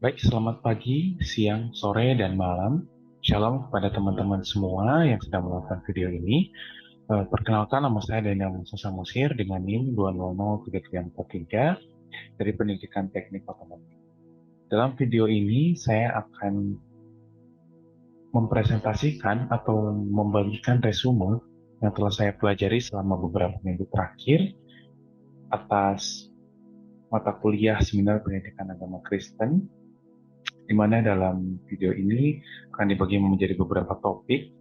Baik, selamat pagi, siang, sore, dan malam. Shalom kepada teman-teman semua yang sedang menonton video ini. Perkenalkan, nama saya Daniel Musa Samosir dengan NIM 2003343 dari Pendidikan Teknik Otomotif. Dalam video ini, saya akan mempresentasikan atau membagikan resume yang telah saya pelajari selama beberapa minggu terakhir atas mata kuliah Seminar Pendidikan Agama Kristen, di mana dalam video ini akan dibagi menjadi beberapa topik.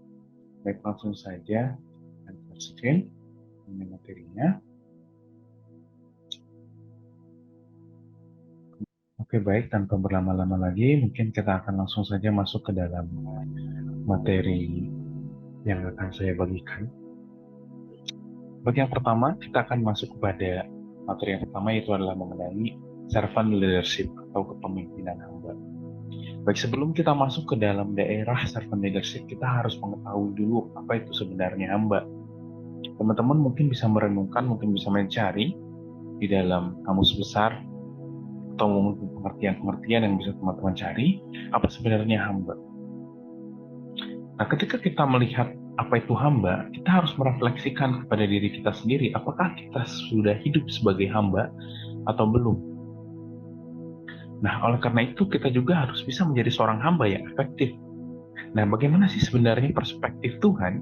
Baik, langsung saja share screen ini materinya. Oke, baik, tanpa berlama-lama lagi, mungkin kita akan langsung saja masuk ke dalam materi yang akan saya bagikan. Bagi yang pertama, kita akan masuk kepada materi yang pertama, yaitu adalah mengenai servant leadership atau kepemimpinan hamba. Baik, sebelum kita masuk ke dalam daerah servant leadership, kita harus mengetahui dulu apa itu sebenarnya hamba. Teman-teman mungkin bisa merenungkan, mungkin bisa mencari di dalam kamus besar atau mungkin pengertian-pengertian yang bisa teman-teman cari, apa sebenarnya hamba. Nah, ketika kita melihat apa itu hamba, kita harus merefleksikan kepada diri kita sendiri, apakah kita sudah hidup sebagai hamba atau belum. Nah, oleh karena itu kita juga harus bisa menjadi seorang hamba yang efektif. Nah, bagaimana sih sebenarnya perspektif Tuhan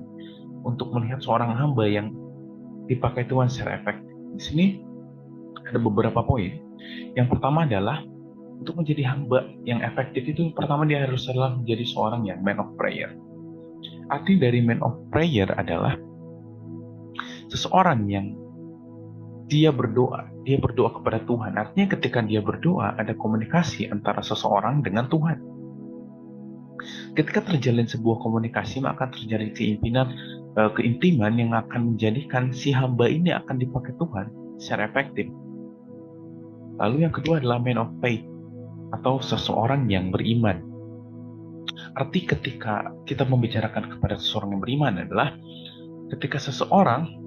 untuk melihat seorang hamba yang dipakai Tuhan secara efektif? Di sini ada beberapa poin. Yang pertama adalah untuk menjadi hamba yang efektif itu pertama dia harus adalah menjadi seorang yang man of prayer. Arti dari man of prayer adalah seseorang yang dia berdoa kepada Tuhan. Artinya ketika dia berdoa ada komunikasi antara seseorang dengan Tuhan. Ketika terjalin sebuah komunikasi maka terjadi keintiman yang akan menjadikan si hamba ini akan dipakai Tuhan secara efektif. Lalu yang kedua adalah man of faith atau seseorang yang beriman. Arti ketika kita membicarakan kepada seseorang yang beriman adalah ketika seseorang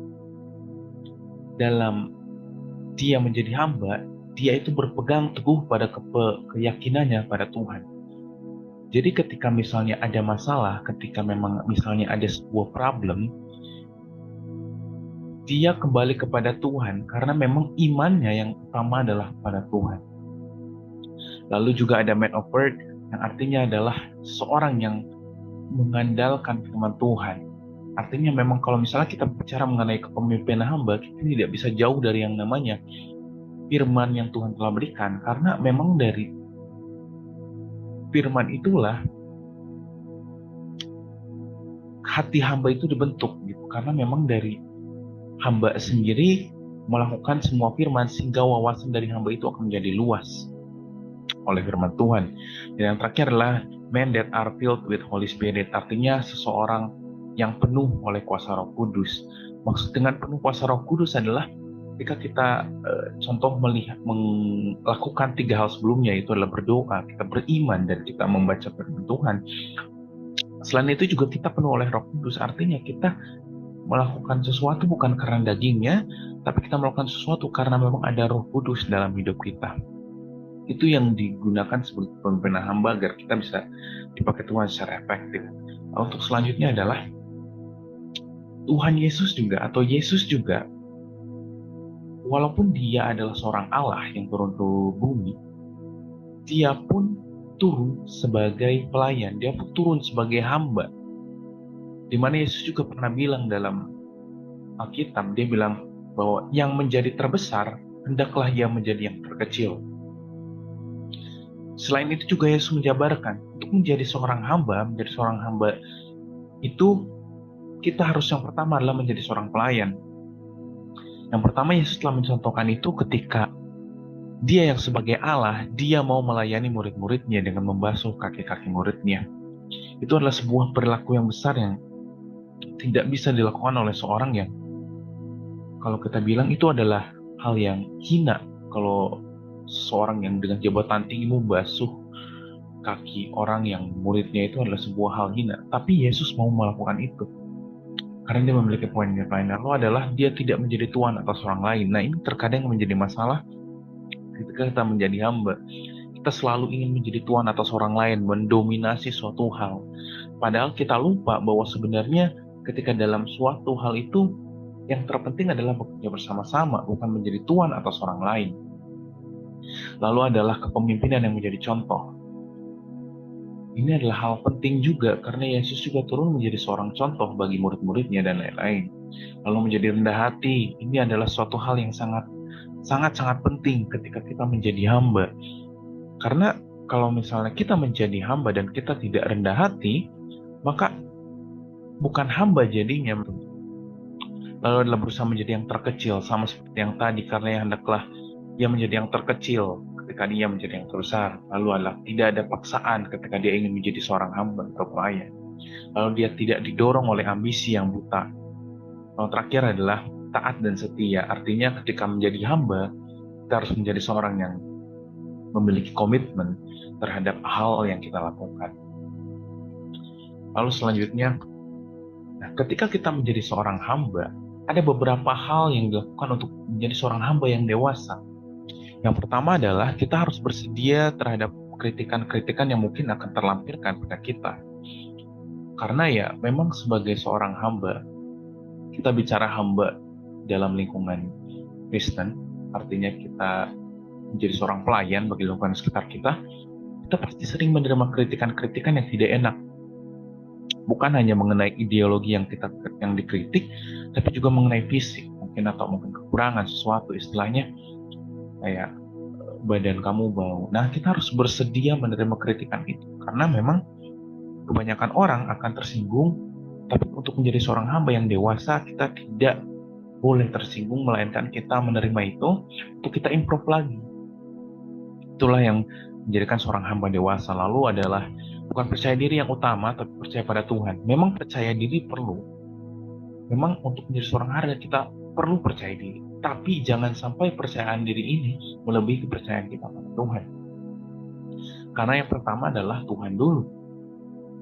dalam dia menjadi hamba, dia itu berpegang teguh pada keyakinannya pada Tuhan. Jadi ketika misalnya ada masalah, ketika memang misalnya ada sebuah problem, dia kembali kepada Tuhan karena memang imannya yang utama adalah kepada Tuhan. Lalu juga ada man of word yang artinya adalah seorang yang mengandalkan firman Tuhan. Artinya memang kalau misalnya kita bicara mengenai kepemimpinan hamba, kita tidak bisa jauh dari yang namanya firman yang Tuhan telah berikan. Karena memang dari firman itulah hati hamba itu dibentuk gitu. Karena memang dari hamba sendiri melakukan semua firman sehingga wawasan dari hamba itu akan menjadi luas oleh firman Tuhan. Dan yang terakhir adalah men that are filled with Holy Spirit. Artinya seseorang yang penuh oleh kuasa Roh Kudus. Maksud dengan penuh kuasa Roh Kudus adalah ketika kita contoh melakukan 3 hal sebelumnya, itu adalah berdoa, kita beriman, dan kita membaca firman Tuhan. Selain itu juga kita penuh oleh Roh Kudus, artinya kita melakukan sesuatu bukan karena dagingnya, tapi kita melakukan sesuatu karena memang ada Roh Kudus dalam hidup kita. Itu yang digunakan sebagai pemimpin hamba agar kita bisa dipakai Tuhan secara efektif. Untuk selanjutnya adalah Tuhan Yesus juga, atau Yesus juga, walaupun dia adalah seorang Allah yang turun ke bumi, dia pun turun sebagai pelayan, dia pun turun sebagai hamba. Di mana Yesus juga pernah bilang dalam Alkitab, dia bilang bahwa yang menjadi terbesar, hendaklah ia menjadi yang terkecil. Selain itu juga Yesus menjabarkan, untuk menjadi seorang hamba itu kita harus yang pertama adalah menjadi seorang pelayan. Yang pertama Yesus telah mencontohkan itu ketika dia yang sebagai Allah, dia mau melayani murid-muridnya dengan membasuh kaki-kaki muridnya. Itu adalah sebuah perilaku yang besar yang tidak bisa dilakukan oleh seorang yang, kalau kita bilang itu adalah hal yang hina, kalau seorang yang dengan jabatan tinggi membasuh kaki orang yang muridnya, itu adalah sebuah hal hina. Tapi Yesus mau melakukan itu karena dia memiliki poin yang lain, lalu adalah dia tidak menjadi tuan atas orang lain. Nah, ini terkadang menjadi masalah ketika kita menjadi hamba. kita selalu ingin menjadi tuan atas orang lain, mendominasi suatu hal. Padahal kita lupa bahwa sebenarnya ketika dalam suatu hal itu, yang terpenting adalah bekerja bersama-sama, bukan menjadi tuan atas orang lain. Lalu adalah kepemimpinan yang menjadi contoh. Ini adalah hal penting juga karena Yesus juga turun menjadi seorang contoh bagi murid-muridnya dan lain-lain. Lalu menjadi rendah hati, ini adalah suatu hal yang sangat penting ketika kita menjadi hamba. Karena kalau misalnya kita menjadi hamba dan kita tidak rendah hati, maka bukan hamba jadinya. Lalu adalah berusaha menjadi yang terkecil, sama seperti yang tadi, karena yang hendaklah ia menjadi yang terkecil ketika dia menjadi yang terbesar. Lalu adalah tidak ada paksaan ketika dia ingin menjadi seorang hamba atau pelayan. Lalu dia tidak didorong oleh ambisi yang buta. Lalu terakhir adalah taat dan setia. Artinya ketika menjadi hamba, kita harus menjadi seorang yang memiliki komitmen terhadap hal yang kita lakukan. Lalu selanjutnya, ketika kita menjadi seorang hamba, ada beberapa hal yang dilakukan untuk menjadi seorang hamba yang dewasa. Yang pertama adalah kita harus bersedia terhadap kritikan-kritikan yang mungkin akan terlampirkan pada kita. Karena ya memang sebagai seorang hamba, kita bicara hamba dalam lingkungan Kristen, artinya kita menjadi seorang pelayan bagi lingkungan sekitar kita pasti sering menerima kritikan-kritikan yang tidak enak. Bukan hanya mengenai ideologi yang dikritik, tapi juga mengenai fisik, mungkin kekurangan sesuatu, istilahnya kayak badan kamu bau. Nah, kita harus bersedia menerima kritikan itu, karena memang kebanyakan orang akan tersinggung, tapi untuk menjadi seorang hamba yang dewasa, kita tidak boleh tersinggung, melainkan kita menerima itu untuk kita improve lagi. Itulah yang menjadikan seorang hamba dewasa. Lalu adalah bukan percaya diri yang utama, tapi percaya pada Tuhan. Memang percaya diri perlu. Memang untuk menjadi seorang hamba kita perlu percaya diri. Tapi jangan sampai percayaan diri ini melebihi kepercayaan kita pada Tuhan. Karena yang pertama adalah Tuhan dulu.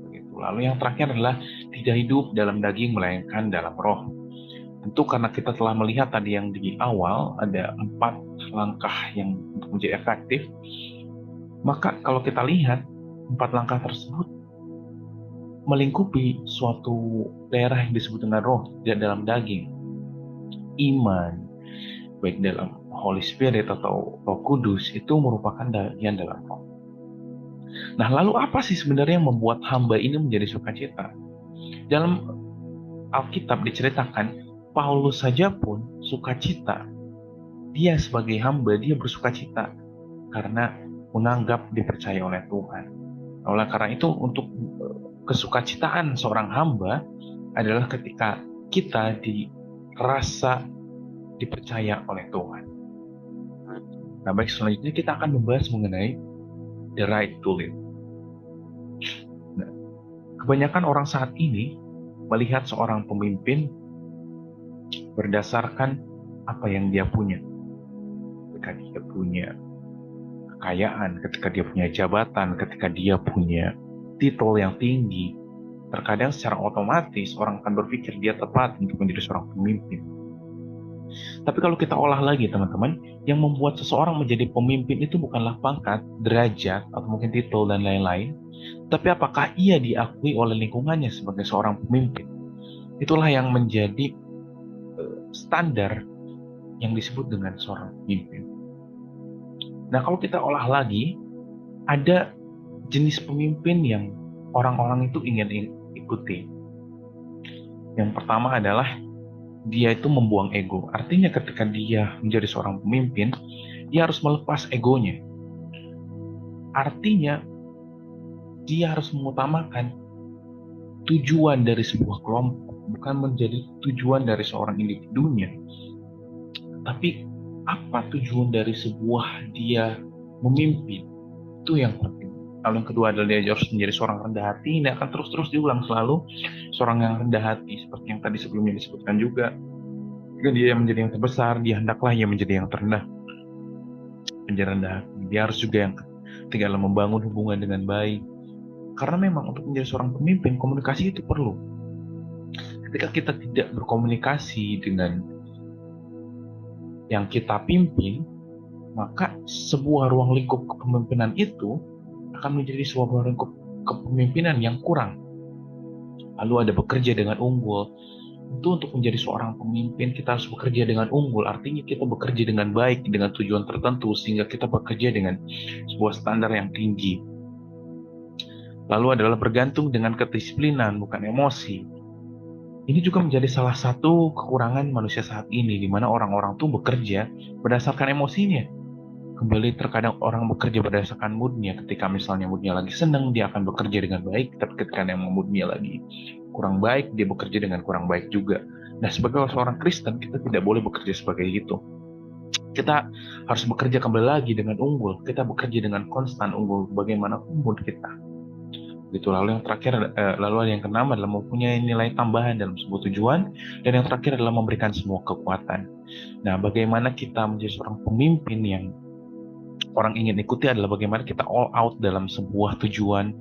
Begitu. Lalu yang terakhir adalah tidak hidup dalam daging, melainkan dalam roh. Tentu karena kita telah melihat tadi yang di awal, ada 4 langkah yang untuk menjadi efektif. Maka kalau kita lihat 4 langkah tersebut melingkupi suatu daerah yang disebut dengan roh, tidak dalam daging. Iman, baik dalam Holy Spirit atau Roh Kudus, itu merupakan bagian dalam roh. Nah, lalu apa sih sebenarnya yang membuat hamba ini menjadi sukacita? Dalam Alkitab diceritakan, Paulus saja pun sukacita. Dia sebagai hamba, dia bersukacita karena menganggap dipercaya oleh Tuhan. Oleh karena itu, untuk kesukacitaan seorang hamba adalah ketika kita dirasa dipercaya oleh Tuhan. Nah, baik, selanjutnya kita akan membahas mengenai the right to live. Nah, kebanyakan orang saat ini melihat seorang pemimpin berdasarkan apa yang dia punya. Ketika dia punya kekayaan, ketika dia punya jabatan, ketika dia punya titel yang tinggi, terkadang secara otomatis orang akan berpikir dia tepat untuk menjadi seorang pemimpin. Tapi kalau kita olah lagi teman-teman, yang membuat seseorang menjadi pemimpin itu bukanlah pangkat, derajat, atau mungkin titel dan lain-lain, tapi apakah ia diakui oleh lingkungannya sebagai seorang pemimpin. Itulah yang menjadi standar yang disebut dengan seorang pemimpin. Nah, kalau kita olah lagi, ada jenis pemimpin yang orang-orang itu ingin ikuti. Yang pertama adalah dia itu membuang ego. Artinya ketika dia menjadi seorang pemimpin, dia harus melepas egonya. Artinya dia harus mengutamakan tujuan dari sebuah kelompok, bukan menjadi tujuan dari seorang individunya. Tapi apa tujuan dari sebuah dia memimpin? Itu yang penting. Lalu yang kedua adalah dia harus menjadi seorang rendah hati. Ini akan terus diulang selalu. Seorang yang rendah hati, seperti yang tadi sebelumnya disebutkan juga. Jika dia yang menjadi yang terbesar, dia hendaklah ia menjadi yang terendah. Menjadi rendah hati. Dia harus juga yang ketiga adalah membangun hubungan dengan baik. Karena memang untuk menjadi seorang pemimpin, komunikasi itu perlu. Ketika kita tidak berkomunikasi dengan yang kita pimpin, maka sebuah ruang lingkup kepemimpinan itu akan menjadi sebuah ruang lingkup kepemimpinan yang kurang. Lalu ada bekerja dengan unggul. Tentu untuk menjadi seorang pemimpin kita harus bekerja dengan unggul, artinya kita bekerja dengan baik, dengan tujuan tertentu, sehingga kita bekerja dengan sebuah standar yang tinggi. Lalu adalah bergantung dengan kedisiplinan, bukan emosi. Ini juga menjadi salah satu kekurangan manusia saat ini, di mana orang-orang tuh bekerja berdasarkan emosinya. Kembali terkadang orang bekerja berdasarkan moodnya. Ketika misalnya moodnya lagi senang, dia akan bekerja dengan baik. Tapi ketika memang moodnya lagi kurang baik, dia bekerja dengan kurang baik juga. Nah, sebagai seorang Kristen, kita tidak boleh bekerja sebagai itu. Kita harus bekerja kembali lagi dengan unggul. Kita bekerja dengan konstan unggul, bagaimanapun mood kita. Gitu. Lalu yang terakhir, lalu yang keenam adalah mempunyai nilai tambahan dalam sebuah tujuan, dan yang terakhir adalah memberikan semua kekuatan. Nah, bagaimana kita menjadi seorang pemimpin yang orang ingin ikuti adalah bagaimana kita all out dalam sebuah tujuan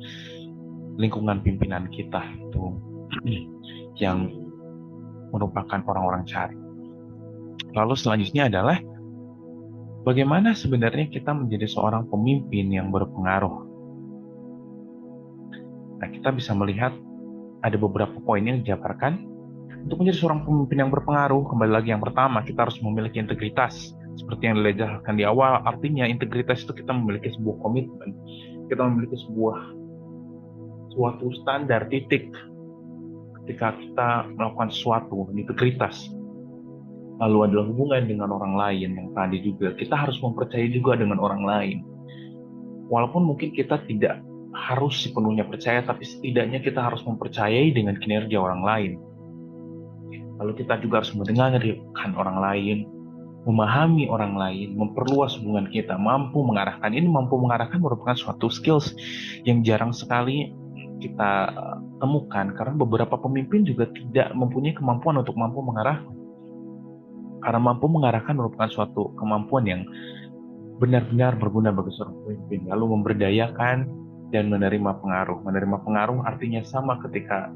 lingkungan pimpinan kita itu yang merupakan orang-orang cari. Lalu selanjutnya adalah bagaimana sebenarnya kita menjadi seorang pemimpin yang berpengaruh. Nah, kita bisa melihat ada beberapa poin yang dijabarkan untuk menjadi seorang pemimpin yang berpengaruh. Kembali lagi yang pertama, kita harus memiliki integritas. Seperti yang dijelaskan di awal, artinya integritas itu kita memiliki sebuah komitmen. Kita memiliki suatu standar titik ketika kita melakukan sesuatu, integritas. Lalu adalah hubungan dengan orang lain yang tadi juga. Kita harus mempercayai juga dengan orang lain. Walaupun mungkin kita tidak harus sepenuhnya percaya, tapi setidaknya kita harus mempercayai dengan kinerja orang lain. Lalu kita juga harus mendengarkan orang lain, memahami orang lain, memperluas hubungan kita, mampu mengarahkan. Ini mampu mengarahkan merupakan suatu skills yang jarang sekali kita temukan, karena beberapa pemimpin juga tidak mempunyai kemampuan untuk mampu mengarahkan. Karena mampu mengarahkan merupakan suatu kemampuan yang benar-benar berguna bagi seorang pemimpin. Lalu memberdayakan dan menerima pengaruh. Menerima pengaruh artinya sama ketika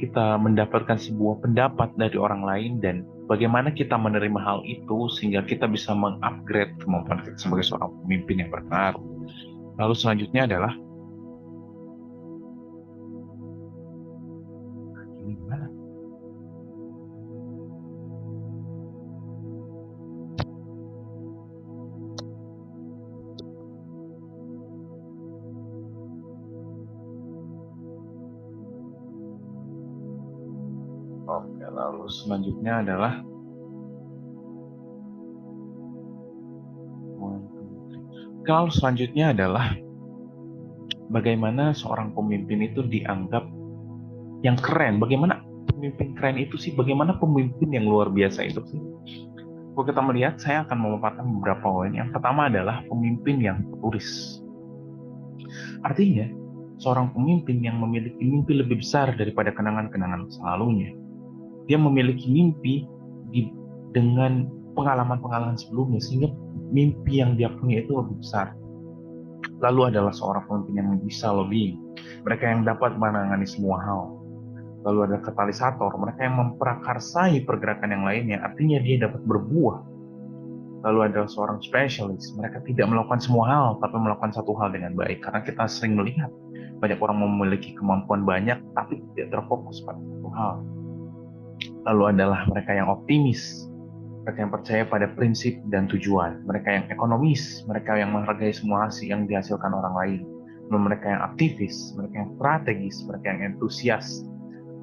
kita mendapatkan sebuah pendapat dari orang lain dan bagaimana kita menerima hal itu sehingga kita bisa mengupgrade kemampuan kita sebagai seorang pemimpin yang berpengaruh. Lalu selanjutnya adalah gimana? Oke, lalu selanjutnya adalah bagaimana seorang pemimpin itu dianggap yang keren. Bagaimana pemimpin keren itu sih? Bagaimana pemimpin yang luar biasa itu sih? Kalau kita melihat, saya akan memaparkan beberapa poin. Yang pertama adalah pemimpin yang turis. Artinya, seorang pemimpin yang memiliki mimpi lebih besar daripada kenangan-kenangan masa lalunya. Dia memiliki mimpi dengan pengalaman-pengalaman sebelumnya, sehingga mimpi yang dia punya itu lebih besar. Lalu adalah seorang pemimpin yang bisa lobbying. Mereka yang dapat menangani semua hal. Lalu ada katalisator, mereka yang memprakarsai pergerakan yang lainnya, artinya dia dapat berbuah. Lalu ada seorang spesialis, mereka tidak melakukan semua hal, tapi melakukan satu hal dengan baik. Karena kita sering melihat, banyak orang memiliki kemampuan banyak, tapi tidak terfokus pada satu hal. Lalu adalah mereka yang optimis, mereka yang percaya pada prinsip dan tujuan, mereka yang ekonomis, mereka yang menghargai semua hasil yang dihasilkan orang lain. Lalu mereka yang aktivis, mereka yang strategis, mereka yang entusias,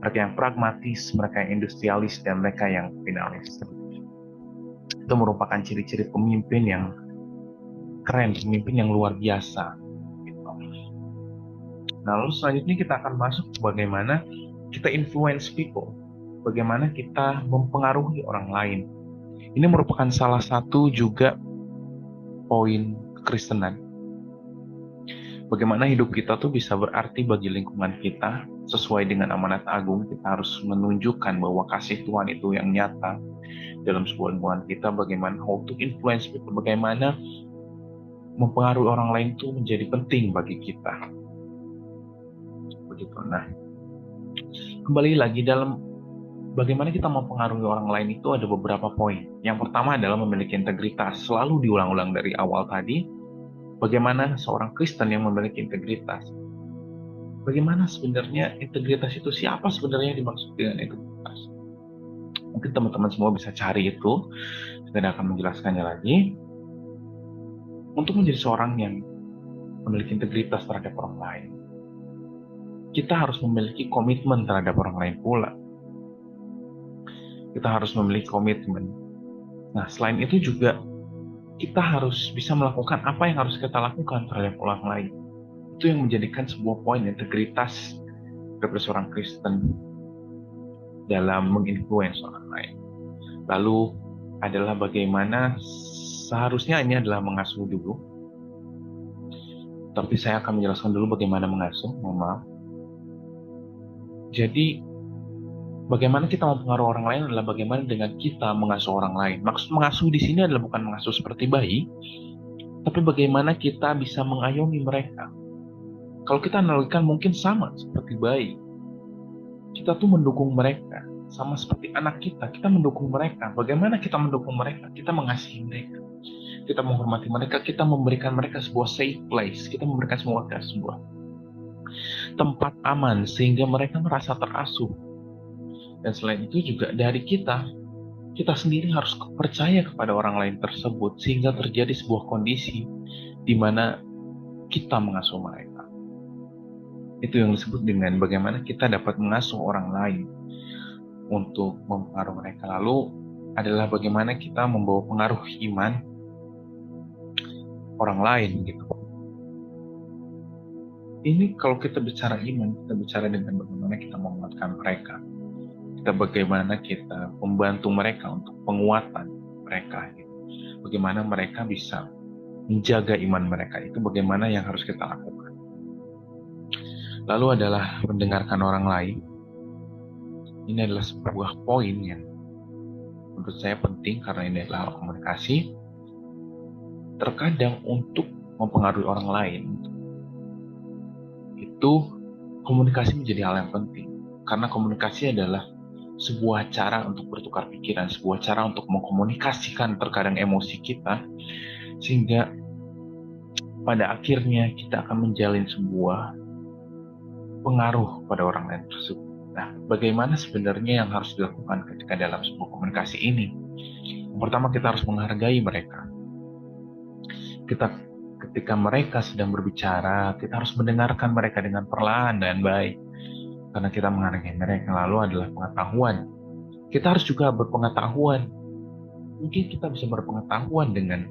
mereka yang pragmatis, mereka yang industrialis, dan mereka yang finalis. Itu merupakan ciri-ciri pemimpin yang keren, pemimpin yang luar biasa. Nah, lalu selanjutnya kita akan masuk bagaimana kita influence people, bagaimana kita mempengaruhi orang lain. Ini merupakan salah satu juga poin kekristenan. Bagaimana hidup kita tuh bisa berarti bagi lingkungan kita, sesuai dengan amanat agung. Kita harus menunjukkan bahwa kasih Tuhan itu yang nyata dalam sebuah lingkungan kita. Bagaimana how to influence people, bagaimana mempengaruhi orang lain itu menjadi penting bagi kita. Begitu. Nah, kembali lagi dalam bagaimana kita mempengaruhi orang lain itu ada beberapa poin. Yang pertama adalah memiliki integritas. Selalu diulang-ulang dari awal tadi, bagaimana seorang Kristen yang memiliki integritas. Bagaimana sebenarnya integritas itu, siapa sebenarnya yang dimaksud dengan integritas? Mungkin teman-teman semua bisa cari itu, saya akan menjelaskannya lagi. Untuk menjadi seorang yang memiliki integritas terhadap orang lain, kita harus memiliki komitmen terhadap orang lain pula. Kita harus memiliki komitmen. Nah, selain itu juga kita harus bisa melakukan apa yang harus kita lakukan terhadap orang lain. Itu yang menjadikan sebuah poin integritas dari seorang Kristen dalam menginfluence orang lain. Lalu adalah bagaimana seharusnya ini adalah mengasuh dulu. Tapi saya akan menjelaskan dulu bagaimana mengasuh, mohon maaf. Jadi, bagaimana kita mempengaruhi orang lain adalah bagaimana dengan kita mengasuh orang lain. Maksud mengasuh di sini adalah bukan mengasuh seperti bayi, tapi bagaimana kita bisa mengayomi mereka. Kalau kita analogikan mungkin sama seperti bayi. Kita tuh mendukung mereka, sama seperti anak kita mendukung mereka. Bagaimana kita mendukung mereka? Kita mengasihi mereka. Kita menghormati mereka, kita memberikan mereka sebuah safe place, kita memberikan sebuah tempat aman sehingga mereka merasa terasuh. Dan selain itu juga dari kita sendiri harus percaya kepada orang lain tersebut sehingga terjadi sebuah kondisi di mana kita mengasuh mereka. Itu yang disebut dengan bagaimana kita dapat mengasuh orang lain untuk mempengaruhi mereka. Lalu adalah bagaimana kita membawa pengaruh iman orang lain gitu. Ini kalau kita bicara iman, kita bicara dengan bagaimana kita menguatkan mereka. Bagaimana kita membantu mereka untuk penguatan mereka. Gitu. Bagaimana mereka bisa menjaga iman mereka. Itu bagaimana yang harus kita lakukan. Lalu adalah mendengarkan orang lain. Ini adalah sebuah poin yang menurut saya penting karena ini adalah komunikasi. Terkadang untuk mempengaruhi orang lain, itu komunikasi menjadi hal yang penting. Karena komunikasi adalah sebuah cara untuk bertukar pikiran, sebuah cara untuk mengkomunikasikan terkadang emosi kita, sehingga pada akhirnya kita akan menjalin sebuah pengaruh pada orang lain tersebut. Nah, bagaimana sebenarnya yang harus dilakukan ketika dalam sebuah komunikasi ini? Yang pertama, kita harus menghargai mereka. Ketika mereka sedang berbicara, kita harus mendengarkan mereka dengan perlahan dan baik. Karena kita menghargai mereka. Lalu adalah pengetahuan. Kita harus juga berpengetahuan. Mungkin kita bisa berpengetahuan dengan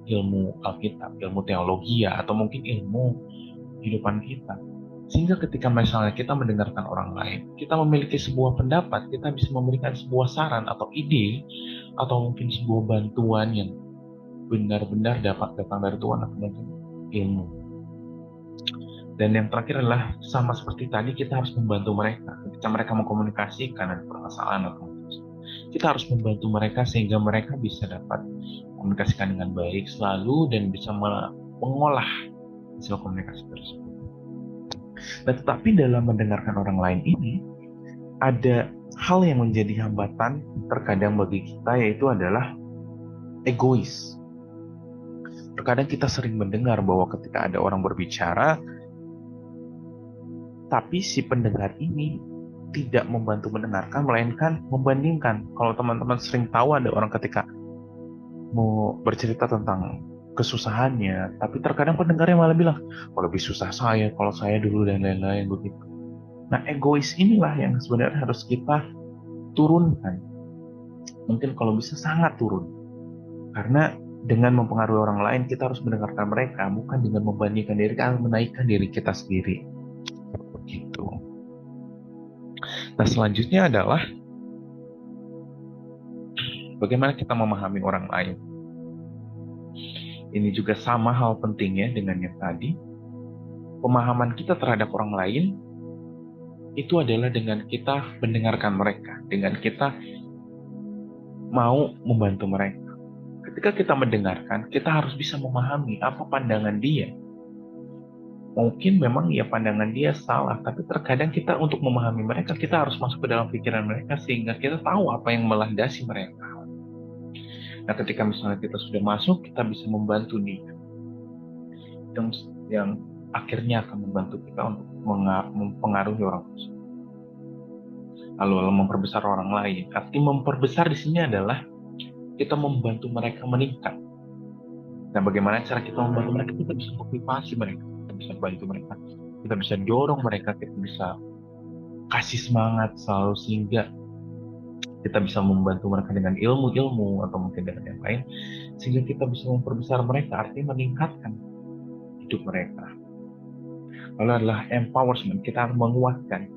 ilmu Alkitab, ilmu teologi, atau mungkin ilmu kehidupan kita. Sehingga ketika misalnya kita mendengarkan orang lain, kita memiliki sebuah pendapat, kita bisa memberikan sebuah saran atau ide, atau mungkin sebuah bantuan yang benar-benar dapat datang dari Tuhan atau mungkin ilmu. Dan yang terakhir adalah sama seperti tadi, kita harus membantu mereka. Ketika mereka mengkomunikasikan ada permasalahan atau kita harus membantu mereka sehingga mereka bisa dapat komunikasikan dengan baik selalu dan bisa mengolah hasil komunikasi tersebut. Nah, tetapi dalam mendengarkan orang lain ini ada hal yang menjadi hambatan terkadang bagi kita, yaitu adalah egois. Terkadang kita sering mendengar bahwa ketika ada orang berbicara, tapi si pendengar ini tidak membantu mendengarkan, melainkan membandingkan. Kalau teman-teman sering tahu ada orang ketika mau bercerita tentang kesusahannya, tapi terkadang pendengarnya malah bilang, oh lebih susah saya, kalau saya dulu dan lain-lain begitu. Nah, egois inilah yang sebenarnya harus kita turunkan. Mungkin kalau bisa sangat turun. Karena dengan mempengaruhi orang lain, kita harus mendengarkan mereka, bukan dengan membandingkan diri, harus menaikkan diri kita sendiri. Begitu. Nah, selanjutnya adalah bagaimana kita memahami orang lain. Ini juga sama hal pentingnya dengan yang tadi. Pemahaman kita terhadap orang lain itu adalah dengan kita mendengarkan mereka, dengan kita mau membantu mereka. Ketika kita mendengarkan, kita harus bisa memahami apa pandangan dia. Mungkin memang ya pandangan dia salah, tapi terkadang kita untuk memahami mereka, kita harus masuk ke dalam pikiran mereka sehingga kita tahu apa yang melandasi mereka. Nah, ketika misalnya kita sudah masuk, kita bisa membantu dia, yang akhirnya akan membantu kita untuk mempengaruhi orang tersebut. Lalu memperbesar orang lain. Arti memperbesar di sini adalah kita membantu mereka meningkat. Nah, bagaimana cara kita membantu mereka? Kita bisa motivasi mereka, kita bisa bantu mereka, kita bisa dorong mereka, kita bisa kasih semangat selalu sehingga kita bisa membantu mereka dengan ilmu-ilmu atau mungkin dengan yang lain sehingga kita bisa memperbesar mereka, artinya meningkatkan hidup mereka. Lalu adalah empowerment, kita harus menguatkan.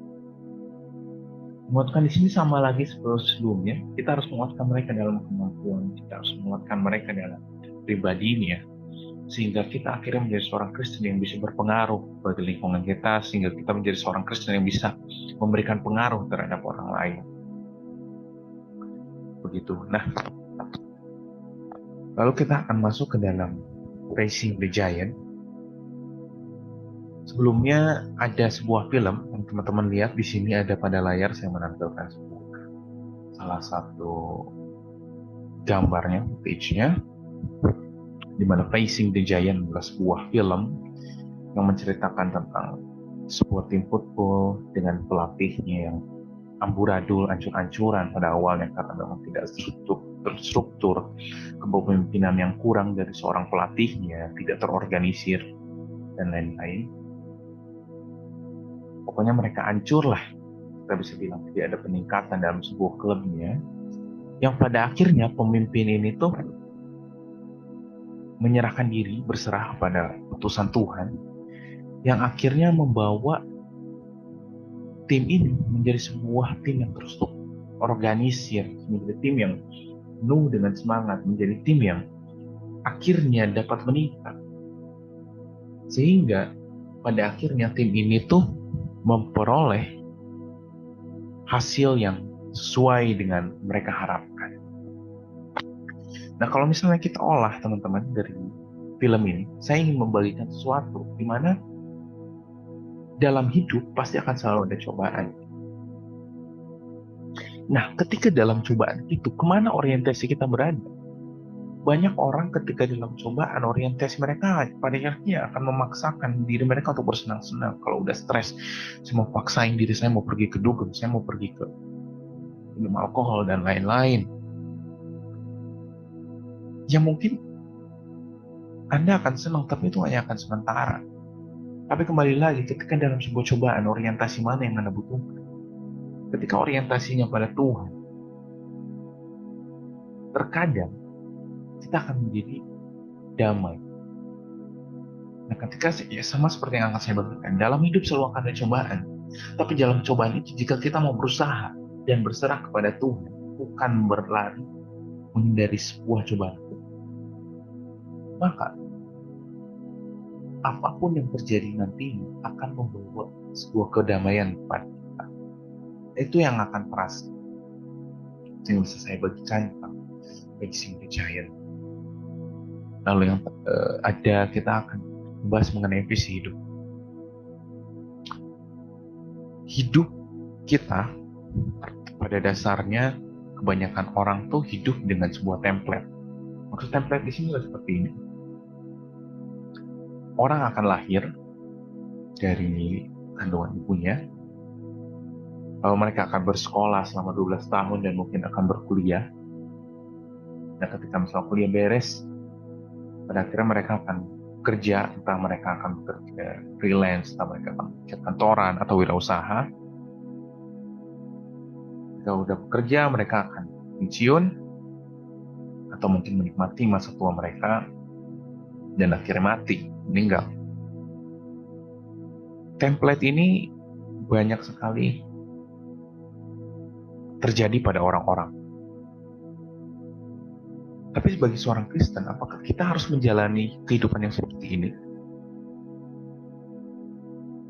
Menguatkan di sini sama lagi seperti sebelumnya, kita harus menguatkan mereka dalam kemampuan, kita harus menguatkan mereka dalam pribadinya, sehingga kita akhirnya menjadi seorang Kristen yang bisa berpengaruh bagi lingkungan kita, sehingga kita menjadi seorang Kristen yang bisa memberikan pengaruh terhadap orang lain. Begitu. Nah, lalu kita akan masuk ke dalam Facing the Giant. Sebelumnya ada sebuah film yang teman-teman lihat di sini ada pada layar, saya menampilkan salah satu gambarnya, footage-nya, di mana Facing the Giant adalah sebuah film yang menceritakan tentang sebuah tim football dengan pelatihnya yang amburadul, ancur-ancuran pada awalnya karena memang tidak terstruktur, kepemimpinan yang kurang dari seorang pelatihnya, tidak terorganisir, dan lain-lain. Pokoknya mereka hancur lah, kita bisa bilang tidak ada peningkatan dalam sebuah klubnya, yang pada akhirnya pemimpin ini tuh menyerahkan diri, berserah pada putusan Tuhan, yang akhirnya membawa tim ini menjadi sebuah tim yang terus organisir, menjadi tim yang penuh dengan semangat, menjadi tim yang akhirnya dapat meningkat. Sehingga pada akhirnya tim ini tuh memperoleh hasil yang sesuai dengan mereka harapkan. Nah, kalau misalnya kita olah teman-teman dari film ini, saya ingin membagikan sesuatu di mana dalam hidup pasti akan selalu ada cobaan. Nah, ketika dalam cobaan itu, kemana orientasi kita berada? Banyak orang ketika dalam cobaan, orientasi mereka pada akhirnya akan memaksakan diri mereka untuk bersenang-senang. Kalau udah stres, saya mau paksain diri saya mau pergi ke dugem, saya mau pergi ke minum alkohol dan lain-lain. Ya mungkin Anda akan senang, tapi itu hanya akan sementara. Tapi kembali lagi, ketika dalam sebuah cobaan, orientasi mana yang Anda butuhkan? Ketika orientasinya pada Tuhan, terkadang kita akan menjadi damai. Nah, ketika ya sama seperti yang akan saya bagikan, dalam hidup selalu akan ada cobaan. Tapi dalam cobaan itu, jika kita mau berusaha dan berserah kepada Tuhan, bukan berlari menghindari sebuah cobaan, maka apapun yang terjadi nanti akan membawa sebuah kedamaian kepada kita. Itu yang akan terasa. Yang bisa saya bagikan tentang Facing the Giant. Lalu yang ada, kita akan membahas mengenai visi hidup. Hidup kita pada dasarnya kebanyakan orang tuh hidup dengan sebuah template. Maksud template di sini seperti ini. Orang akan lahir dari kandungan ibunya, lalu mereka akan bersekolah selama 12 tahun dan mungkin akan berkuliah. Dan ketika misalnya kuliah beres, pada akhirnya mereka akan kerja, entah mereka akan bekerja freelance, entah mereka akan bekerja kantoran atau wirausaha. Ketika udah bekerja, mereka akan pensiun atau mungkin menikmati masa tua mereka dan akhirnya mati, meninggal. Template ini banyak sekali terjadi pada orang-orang. Tapi sebagai seorang Kristen, apakah kita harus menjalani kehidupan yang seperti ini?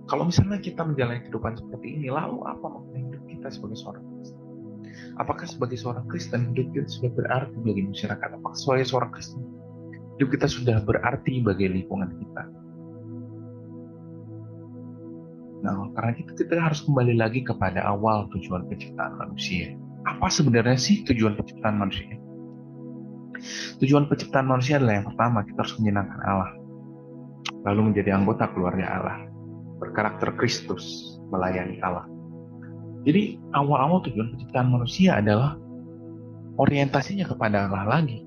Kalau misalnya kita menjalani kehidupan seperti ini, lalu apa makna hidup kita sebagai seorang Kristen? Apakah sebagai seorang Kristen, hidup kita sudah berarti bagi masyarakat? Apakah sebagai seorang Kristen, hidup kita sudah berarti bagi lingkungan kita? Nah, karena itu kita harus kembali lagi kepada awal tujuan penciptaan manusia. Apa sebenarnya sih tujuan penciptaan manusia? Tujuan penciptaan manusia adalah yang pertama, kita harus menyenangkan Allah, lalu menjadi anggota keluarga Allah, berkarakter Kristus, melayani Allah. Jadi awal-awal tujuan penciptaan manusia adalah orientasinya kepada Allah lagi.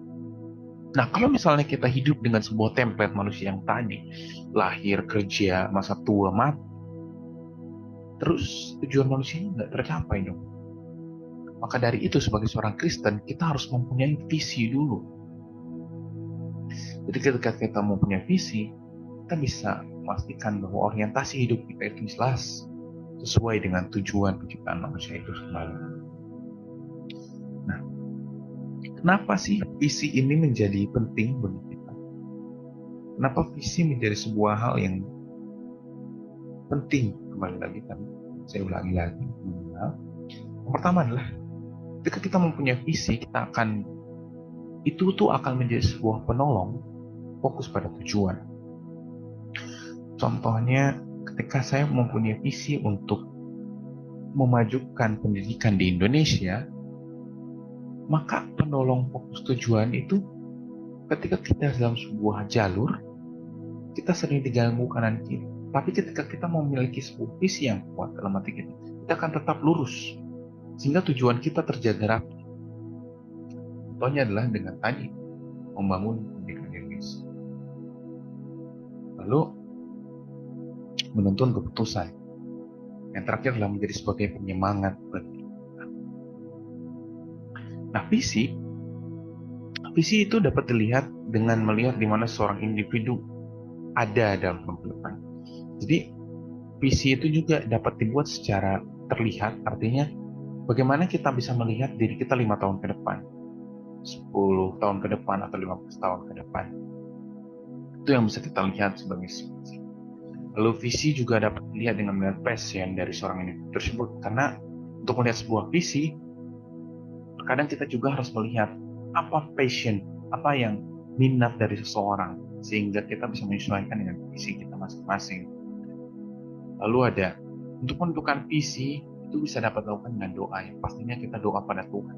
Nah, kalau misalnya kita hidup dengan sebuah template manusia yang tadi, lahir, kerja, masa tua, mati, terus tujuan manusianya nggak tercapai dong. Maka dari itu sebagai seorang Kristen, kita harus mempunyai visi dulu. Jadi ketika kita mempunyai visi, kita bisa memastikan bahwa orientasi hidup kita itu jelas sesuai dengan tujuan penciptaan manusia itu sendiri. Nah, kenapa sih visi ini menjadi penting bagi kita? Kenapa visi menjadi sebuah hal yang penting? Kembali lagi tadi, saya ulangi lagi. Yang pertama adalah ketika kita mempunyai visi, kita akan menjadi sebuah penolong fokus pada tujuan. Contohnya, ketika saya mempunyai visi untuk memajukan pendidikan di Indonesia, maka penolong fokus tujuan itu ketika kita dalam sebuah jalur, kita sering diganggu kanan kiri. Tapi ketika kita memiliki sebuah visi yang kuat dalam hati kita akan tetap lurus, sehingga tujuan kita terjaga rapi. Contohnya adalah dengan tadi, membangun pendidikan Indonesia. Lalu, menuntun keputusan. Yang terakhir adalah menjadi sebagai penyemangat bagi kita. Nah, visi itu dapat dilihat dengan melihat di mana seorang individu ada dalam kehidupan. Jadi, visi itu juga dapat dibuat secara terlihat, artinya bagaimana kita bisa melihat diri kita 5 tahun ke depan, 10 tahun ke depan, atau 15 tahun ke depan. Itu yang bisa kita lihat sebagai visi. Lalu visi juga dapat dilihat dengan melihat passion dari seorang individu tersebut. Karena untuk melihat sebuah visi, terkadang kita juga harus melihat apa passion, apa yang minat dari seseorang, sehingga kita bisa menyesuaikan dengan visi kita masing-masing. Lalu ada, untuk menentukan visi, itu bisa dapat dilakukan dengan doa. Yang pastinya kita doa pada Tuhan.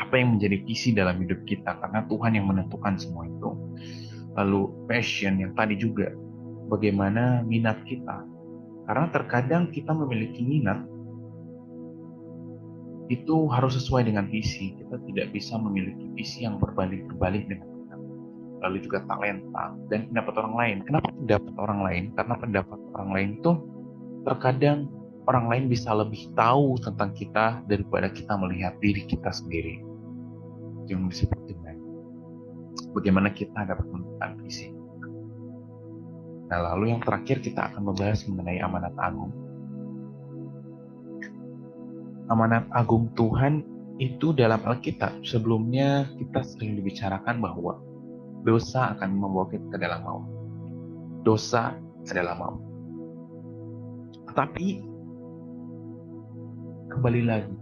Apa yang menjadi visi dalam hidup kita, karena Tuhan yang menentukan semua itu. Lalu passion yang tadi juga, bagaimana minat kita. Karena terkadang kita memiliki minat, itu harus sesuai dengan visi. Kita tidak bisa memiliki visi yang berbalik-berbalik dengan kita. Lalu juga talenta dan pendapat orang lain. Kenapa pendapat orang lain? Karena pendapat orang lain itu terkadang orang lain bisa lebih tahu tentang kita daripada kita melihat diri kita sendiri. Yang disebut dengan bagaimana kita dapat menentukan visi. Nah, lalu yang terakhir kita akan membahas mengenai amanat agung. Amanat agung Tuhan itu dalam Alkitab sebelumnya kita sering dibicarakan bahwa dosa akan membawa kita ke dalam maut. Dosa adalah maut. Tetapi kembali lagi,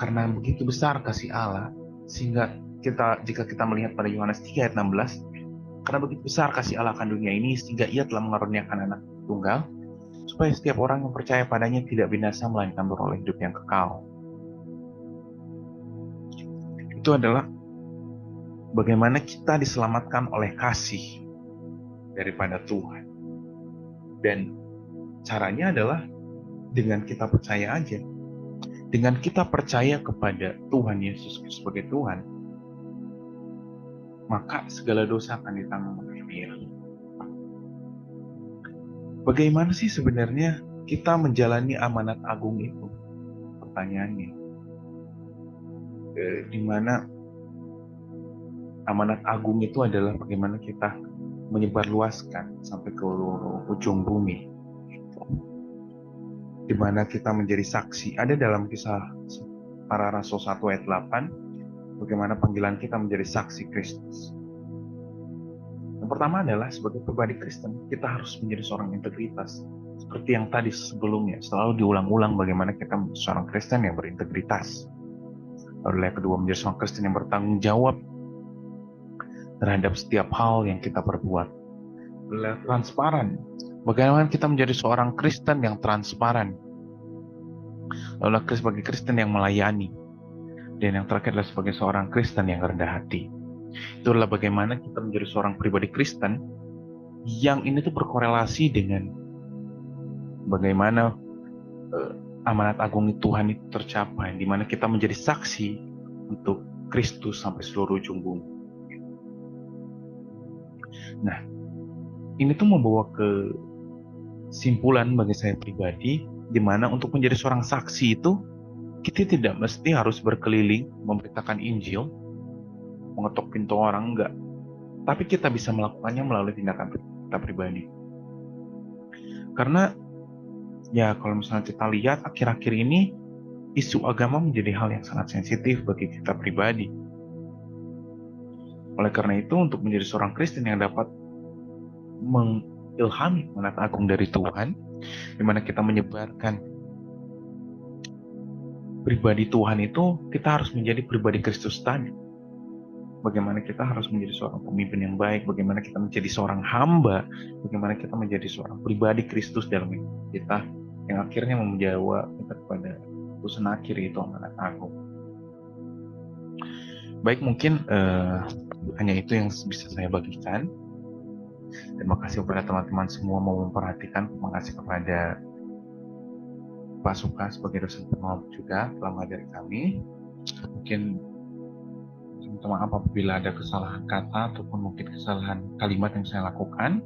karena begitu besar kasih Allah, sehingga jika kita melihat pada Yohanes 3 ayat 16, karena begitu besar kasih Allah akan dunia ini, sehingga Ia telah mengaruniakan anak tunggal, supaya setiap orang yang percaya padanya tidak binasa, melainkan beroleh hidup yang kekal. Itu adalah bagaimana kita diselamatkan oleh kasih daripada Tuhan. Dan caranya adalah dengan kita percaya aja. Dengan kita percaya kepada Tuhan Yesus sebagai Tuhan, maka segala dosa akan ditanggung oleh Dia. Bagaimana sih sebenarnya kita menjalani amanat agung itu? Pertanyaannya. Di mana amanat agung itu adalah bagaimana kita menyebarluaskan sampai ke ujung bumi, di mana kita menjadi saksi. Ada dalam Kisah Para Rasul 1 ayat 8, bagaimana panggilan kita menjadi saksi Kristus. Yang pertama adalah sebagai pribadi Kristen, kita harus menjadi seorang integritas. Seperti yang tadi sebelumnya, selalu diulang-ulang bagaimana kita menjadi seorang Kristen yang berintegritas. Lalu yang kedua, menjadi seorang Kristen yang bertanggung jawab terhadap setiap hal yang kita perbuat. Transparan Bagaimana kita menjadi seorang Kristen yang transparan, lalu sebagai Kristen yang melayani, dan yang terakhir adalah sebagai seorang Kristen yang rendah hati. Itulah bagaimana kita menjadi seorang pribadi Kristen yang ini tuh berkorelasi dengan bagaimana amanat agung Tuhan itu tercapai, di mana kita menjadi saksi untuk Kristus sampai seluruh ujung bumi. Nah, ini tuh membawa ke simpulan bagi saya pribadi, di mana untuk menjadi seorang saksi itu kita tidak mesti harus berkeliling memberitakan Injil, mengetok pintu orang, enggak. Tapi kita bisa melakukannya melalui tindakan kita pribadi. Karena ya kalau misalnya kita lihat akhir-akhir ini isu agama menjadi hal yang sangat sensitif bagi kita pribadi. Oleh karena itu, untuk menjadi seorang Kristen yang dapat mengilhami amanat agung dari Tuhan, di mana kita menyebarkan pribadi Tuhan itu, kita harus menjadi pribadi Kristus tadi. Bagaimana kita harus menjadi seorang pemimpin yang baik, bagaimana kita menjadi seorang hamba, bagaimana kita menjadi seorang pribadi Kristus dalam hidup kita, yang akhirnya membawa kita kepada tujuan akhir, itu amanat agung. Baik, mungkin hanya itu yang bisa saya bagikan. Terima kasih kepada teman-teman semua mau memperhatikan. Terima kasih kepada Pak Suka sebagai dosen penolong juga telah mengajari kami. Mungkin minta maaf apabila ada kesalahan kata ataupun mungkin kesalahan kalimat yang saya lakukan.